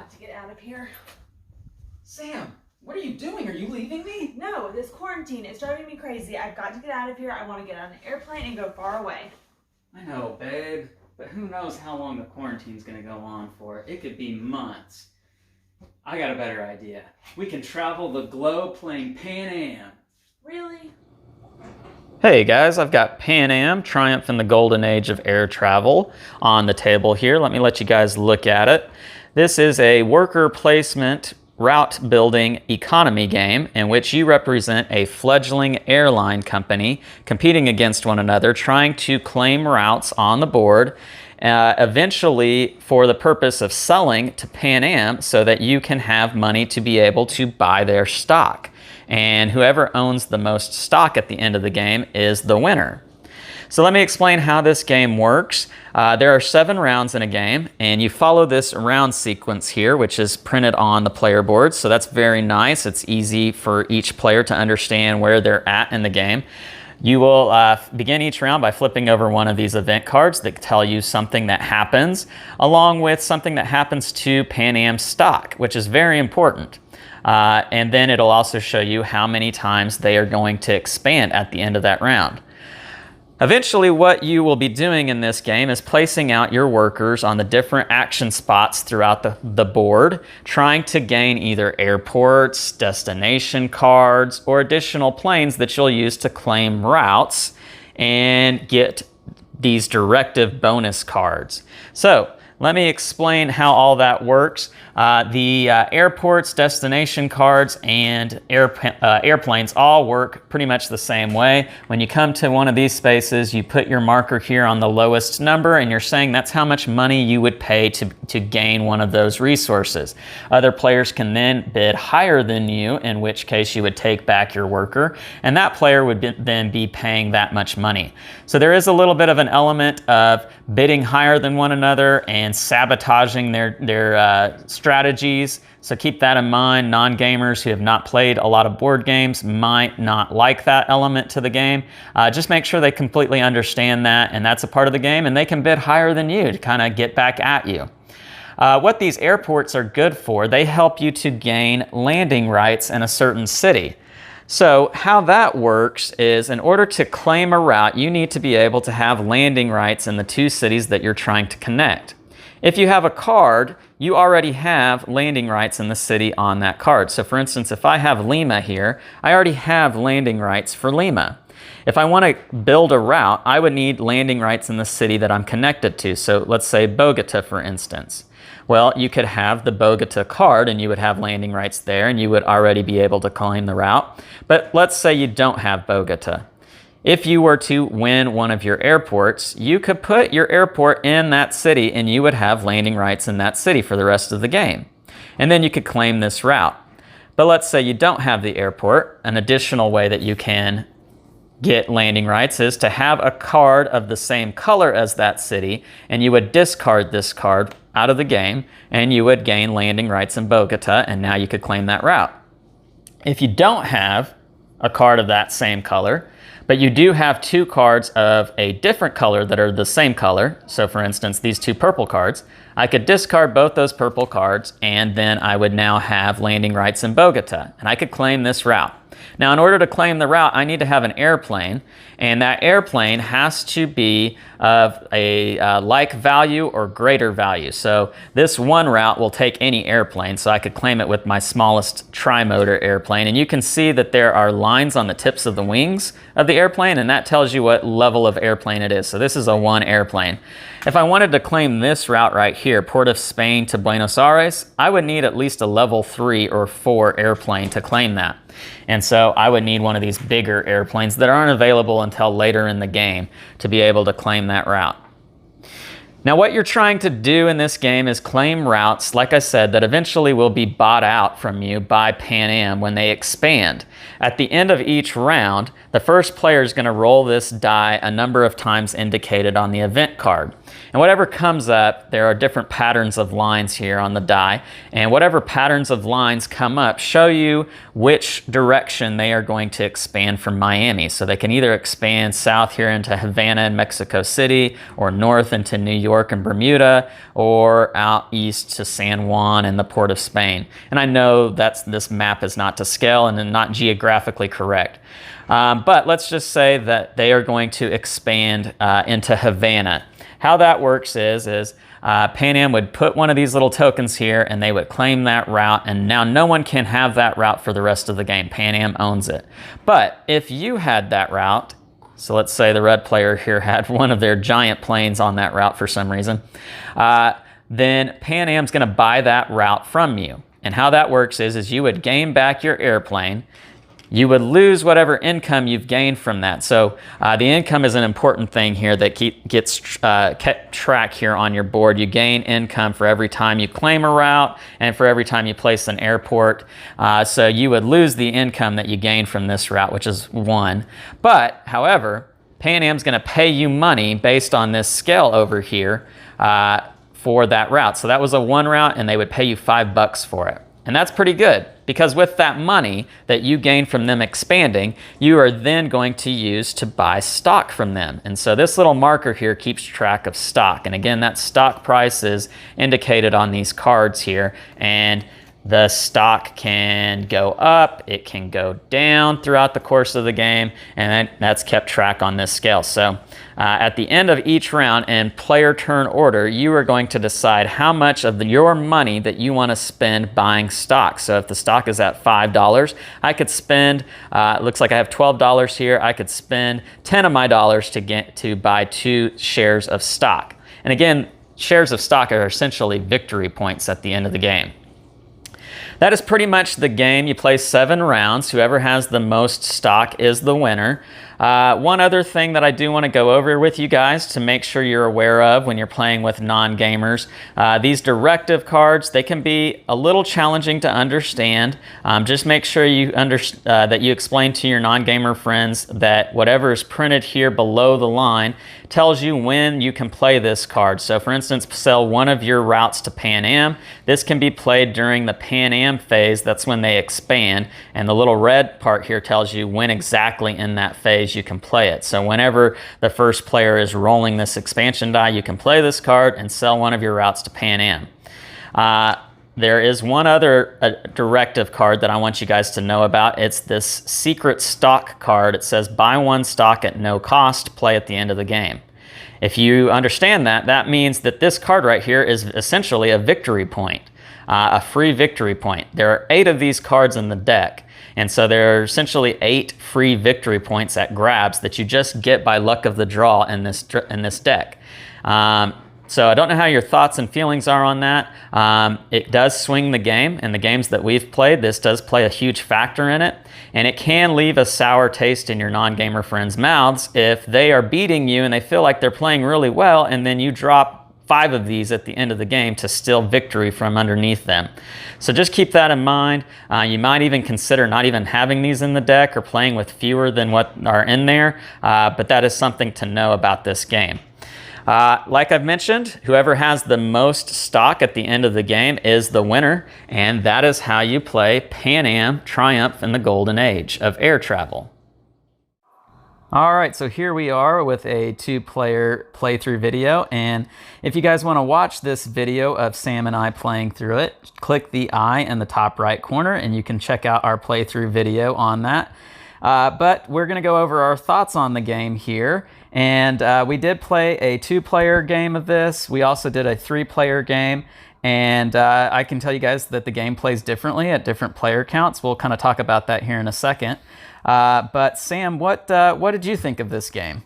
got to get out of here. Sam, what are you doing? Are you leaving me? No, this quarantine is driving me crazy. I've got to get out of here. I want to get on an airplane and go far away. I know, babe, but who knows how long the quarantine's gonna go on for. It could be months. I got a better idea. We can travel the globe playing Pan Am. Really? Hey guys, I've got Pan Am, Triumph in the Golden Age of Air Travel on the table here. Let me let you guys look at it. This is a worker placement route building economy game in which you represent a fledgling airline company competing against one another, trying to claim routes on the board, eventually for the purpose of selling to Pan Am so that you can have money to be able to buy their stock. And whoever owns the most stock at the end of the game is the winner. So let me explain how this game works. There are 7 rounds in a game, and you follow this round sequence here, which is printed on the player board. So that's very nice. It's easy for each player to understand where they're at in the game. You will begin each round by flipping over one of these event cards that tell you something that happens, along with something that happens to Pan Am stock, which is very important. And then it'll also show you how many times they are going to expand at the end of that round. Eventually, what you will be doing in this game is placing out your workers on the different action spots throughout the board, trying to gain either airports, destination cards, or additional planes that you'll use to claim routes and get these directive bonus cards. So let me explain how all that works. The airports, destination cards, and airplanes all work pretty much the same way. When you come to one of these spaces, you put your marker here on the lowest number, and you're saying that's how much money you would pay to gain one of those resources. Other players can then bid higher than you, in which case you would take back your worker, and that player would then be paying that much money. So there is a little bit of an element of bidding higher than one another and sabotaging their strategies. So keep that in mind. Non-gamers who have not played a lot of board games might not like that element to the game. Just make sure they completely understand that, and that's a part of the game, and they can bid higher than you to kind of get back at you. What these airports are good for, they help you to gain landing rights in a certain city. So how that works is, in order to claim a route, you need to be able to have landing rights in the 2 cities that you're trying to connect. If you have a card, you already have landing rights in the city on that card. So for instance, if I have Lima here, I already have landing rights for Lima. If I want to build a route, I would need landing rights in the city that I'm connected to. So let's say Bogota, for instance. Well, you could have the Bogota card and you would have landing rights there and you would already be able to claim the route. But let's say you don't have Bogota. If you were to win one of your airports, you could put your airport in that city and you would have landing rights in that city for the rest of the game. And then you could claim this route. But let's say you don't have the airport. An additional way that you can get landing rights is to have a card of the same color as that city, and you would discard this card out of the game and you would gain landing rights in Bogota, and now you could claim that route. If you don't have a card of that same color, but you do have 2 cards of a different color that are the same color, so for instance these 2 purple cards, I could discard both those purple cards and then I would now have landing rights in Bogota, and I could claim this route. Now in order to claim the route, I need to have an airplane, and that airplane has to be of a like value or greater value. So this one route will take any airplane, so I could claim it with my smallest tri-motor airplane. And you can see that there are lines on the tips of the wings of the airplane, and that tells you what level of airplane it is. So this is a 1 airplane. If I wanted to claim this route right here, Port of Spain to Buenos Aires, I would need at least a level 3 or 4 airplane to claim that. And so I would need one of these bigger airplanes that aren't available until later in the game to be able to claim that route. Now what you're trying to do in this game is claim routes, like I said, that eventually will be bought out from you by Pan Am when they expand. At the end of each round, the first player is going to roll this die a number of times indicated on the event card. And whatever comes up, there are different patterns of lines here on the die. And whatever patterns of lines come up show you which direction they are going to expand from Miami. So they can either expand south here into Havana and Mexico City, or north into New York and Bermuda, or out east to San Juan and the Port of Spain. And I know this map is not to scale and not geographically correct. But let's just say that they are going to expand into Havana. How that works is Pan Am would put one of these little tokens here and they would claim that route, and now no one can have that route for the rest of the game. Pan Am owns it. But if you had that route, so let's say the red player here had one of their giant planes on that route for some reason, then Pan Am's going to buy that route from you. And how that works is you would gain back your airplane. You would lose whatever income you've gained from that. So the income is an important thing here that gets kept track here on your board. You gain income for every time you claim a route and for every time you place an airport. So you would lose the income that you gain from this route, which is 1. But, however, Pan Am's going to pay you money based on this scale over here for that route. So that was a 1 route, and they would pay you $5 for it. And that's pretty good, because with that money that you gain from them expanding, you are then going to use to buy stock from them. And so this little marker here keeps track of stock. And again, that stock price is indicated on these cards here. And the stock can go up, it can go down throughout the course of the game, and that's kept track on this scale. So at the end of each round in player turn order, you are going to decide how much of your money that you want to spend buying stock. So if the stock is at $5, I could spend, it looks like I have $12 here, I could spend 10 of my dollars to buy 2 shares of stock. And again, shares of stock are essentially victory points at the end of the game. That is pretty much the game. You play 7 rounds. Whoever has the most stock is the winner. One other thing that I do want to go over with you guys to make sure you're aware of when you're playing with non-gamers, these directive cards, they can be a little challenging to understand. Just make sure you that you explain to your non-gamer friends that whatever is printed here below the line tells you when you can play this card. So for instance, sell one of your routes to Pan Am. This can be played during the Pan Am phase. That's when they expand. And the little red part here tells you when exactly in that phase you can play it. So whenever the first player is rolling this expansion die, you can play this card and sell one of your routes to Pan Am. There is one other directive card that I want you guys to know about. It's this secret stock card. It says buy 1 stock at no cost, play at the end of the game. If you understand that, that means that this card right here is essentially a victory point, a free victory point. There are 8 of these cards in the deck. And so there are essentially 8 free victory points at grabs that you just get by luck of the draw in this deck. So I don't know how your thoughts and feelings are on that. It does swing the game. In the games that we've played, this does play a huge factor in it. And it can leave a sour taste in your non-gamer friends' mouths if they are beating you and they feel like they're playing really well, and then you drop 5 of these at the end of the game to steal victory from underneath them. So just keep that in mind. You might even consider not even having these in the deck or playing with fewer than what are in there, but that is something to know about this game. Like I've mentioned, whoever has the most stock at the end of the game is the winner, and that is how you play Pan Am Triumph in the Golden Age of Air Travel. All right, so here we are with a 2-player playthrough video, and if you guys want to watch this video of Sam and I playing through it, click the I in the top right corner and you can check out our playthrough video on that. But we're going to go over our thoughts on the game here, and we did play a 2-player game of this. We also did a 3-player game, and I can tell you guys that the game plays differently at different player counts. We'll kind of talk about that here in a second. But Sam, what did you think of this game?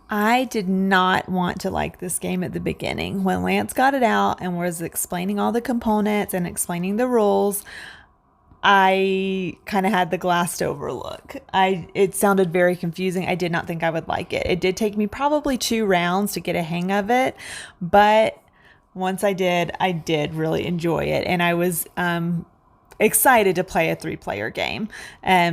I did not want to like this game at the beginning. When Lance got it out and was explaining all the components and explaining the rules, I kind of had the glassed over look. It sounded very confusing. I did not think I would like it. It did take me probably 2 rounds to get a hang of it, but once I did really enjoy it. And I excited to play a 3-player game.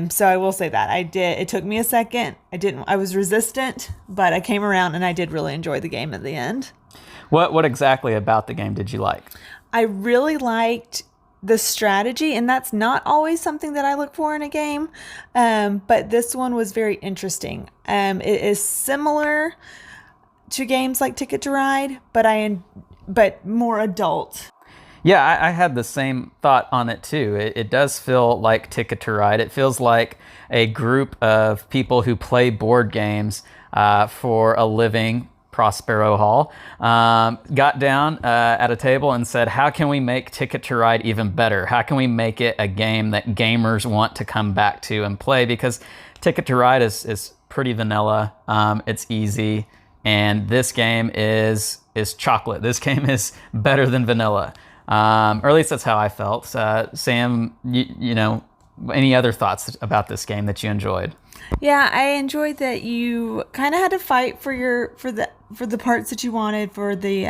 So I will say that I did. It took me a second. I was resistant, but I came around and I did really enjoy the game at the end. What exactly about the game did you like? I really liked the strategy, and that's not always something that I look for in a game. But this one was very interesting. It is similar to games like Ticket to Ride, but more adult. Yeah, I had the same thought on it too. It does feel like Ticket to Ride. It feels like a group of people who play board games for a living. Prospero Hall got down at a table and said, how can we make Ticket to Ride even better? How can we make it a game that gamers want to come back to and play? Because Ticket to Ride is pretty vanilla. It's easy. And this game is chocolate. This game is better than vanilla. Or at least that's how I felt. Sam, you know, any other thoughts about this game that you enjoyed? Yeah, I enjoyed that you kind of had to fight for the parts that you wanted for the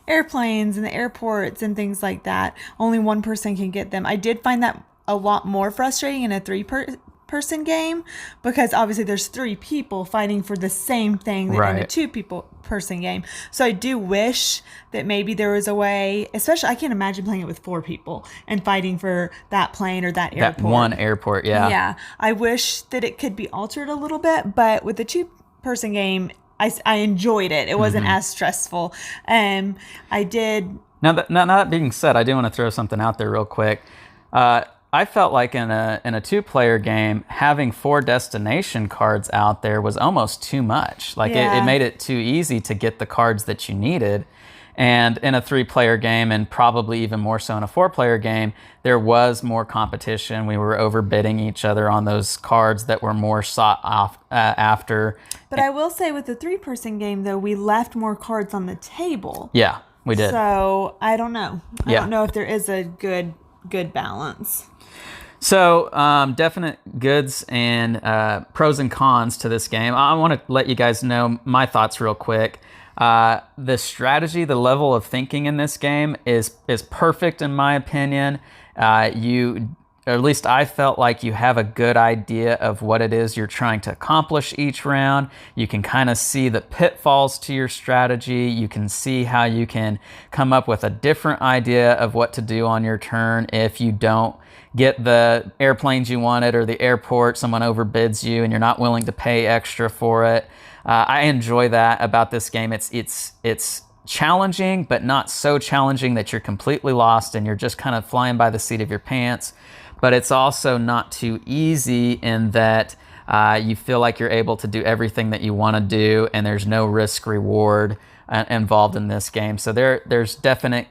airplanes and the airports and things like that. Only one person can get them. I did find that a lot more frustrating in a three-person game because obviously there's 3 people fighting for the same thing than in a 2-person game. So I do wish that maybe there was a way, especially I can't imagine playing it with 4 people and fighting for that plane or that airport. That one airport, yeah. Yeah. I wish that it could be altered a little bit, but with the 2-person game, I enjoyed it. It wasn't as stressful. I did. Now that being said, I do want to throw something out there real quick. I felt like in a 2-player game, having 4 destination cards out there was almost too much. Like it made it too easy to get the cards that you needed. And in a 3-player game, and probably even more so in a 4-player game, there was more competition. We were overbidding each other on those cards that were more sought after. But I will say with the 3-person game, though, we left more cards on the table. Yeah, we did. So I don't know. I don't know if there is a good balance. So definite goods and pros and cons to this game. I want to let you guys know my thoughts real quick. The strategy, the level of thinking in this game is perfect in my opinion. Or at least I felt like you have a good idea of what it is you're trying to accomplish each round. You can kind of see the pitfalls to your strategy. You can see how you can come up with a different idea of what to do on your turn if you don't get the airplanes you wanted or the airport, someone overbids you and you're not willing to pay extra for it. I enjoy that about this game. It's challenging, but not so challenging that you're completely lost and you're just kind of flying by the seat of your pants. But it's also not too easy in that you feel like you're able to do everything that you want to do and there's no risk reward involved in this game. So there's definite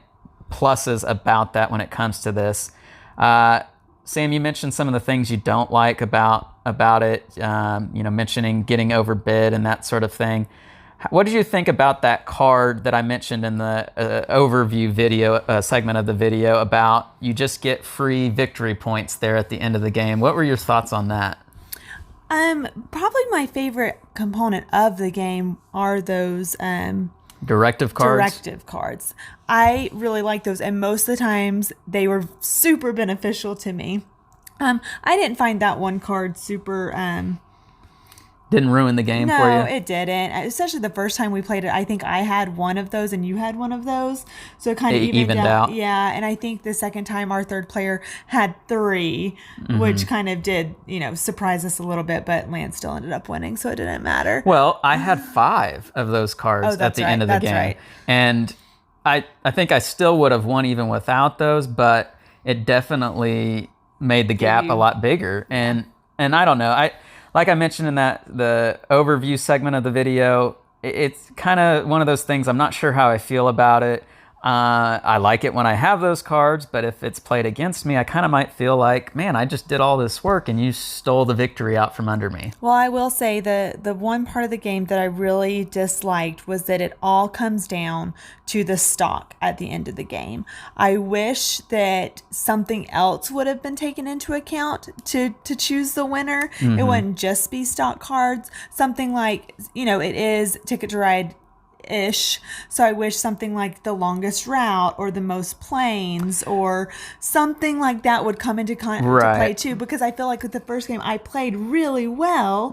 pluses about that when it comes to this. Sam, you mentioned some of the things you don't like about it, mentioning getting overbid and that sort of thing. What did you think about that card that I mentioned in the overview video segment of the video about you just get free victory points there at the end of the game? What were your thoughts on that? Probably my favorite component of the game are those directive cards. I really like those, and most of the times they were super beneficial to me. I didn't find that one card super didn't ruin the game for you? No, it didn't. Especially the first time we played it, I think I had one of those and you had one of those. So it kind of evened out. Yeah, and I think the second time our third player had 3, which kind of did, surprise us a little bit, but Lance still ended up winning, so it didn't matter. Well, I had 5 of those cards at the end of the game. Right. And I think I still would have won even without those, but it definitely made the gap a lot bigger. And I don't know. Like I mentioned in the overview segment of the video, it's kind of one of those things. I'm not sure how I feel about it. I like it when I have those cards, but if it's played against me, I kind of might feel like, man, I just did all this work and you stole the victory out from under me. Well, I will say the one part of the game that I really disliked was that it all comes down to the stock at the end of the game. I wish that something else would have been taken into account to choose the winner. It wouldn't just be stock cards. Something like, it is Ticket to Ride ish. So I wish something like the longest route or the most planes or something like that would come into to play too. Because I feel like with the first game I played really well,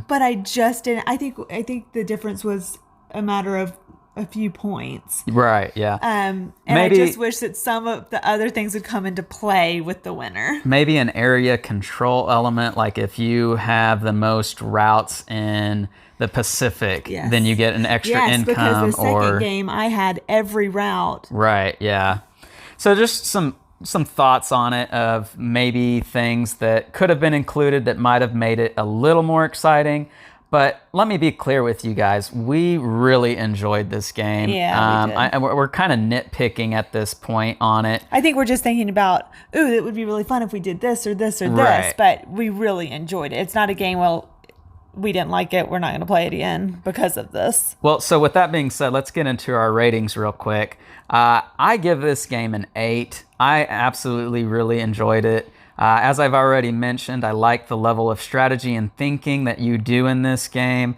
but I just didn't. I think the difference was a matter of a few points. Right. Yeah. And maybe, I just wish that some of the other things would come into play with the winner. Maybe an area control element, like if you have the most routes in the Pacific, then you get an extra income. Because the second game I had every route. Right, yeah. So just some thoughts on it of maybe things that could have been included that might have made it a little more exciting. But let me be clear with you guys. We really enjoyed this game. Yeah, we did. We're kind of nitpicking at this point on it. I think we're just thinking about, ooh, it would be really fun if we did this or this or this. But we really enjoyed it. It's not a game, well, we didn't like it, we're not going to play it again because of this. Well, so with that being said, let's get into our ratings real quick. I give this game an 8. I absolutely really enjoyed it. As I've already mentioned, I like the level of strategy and thinking that you do in this game.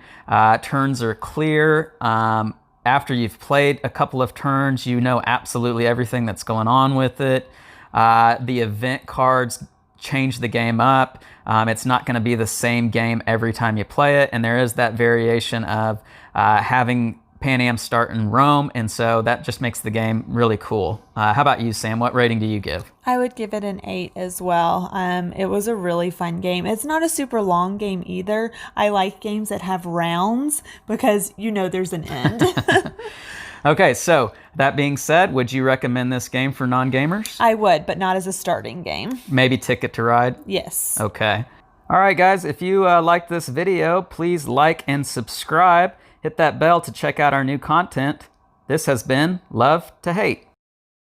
Turns are clear. After you've played a couple of turns, you know absolutely everything that's going on with it. The event cards change the game up. It's not going to be the same game every time you play it, and there is that variation of having Pan Am start in Rome, and so that just makes the game really cool. How about you, Sam? What rating do you give? I would give it an 8 as well. It was a really fun game. It's not a super long game either. I like games that have rounds because you know there's an end. Okay, so that being said, would you recommend this game for non-gamers? I would, but not as a starting game. Maybe Ticket to Ride? Yes. Okay. All right, guys, if you liked this video, please like and subscribe. Hit that bell to check out our new content. This has been Love to Hate.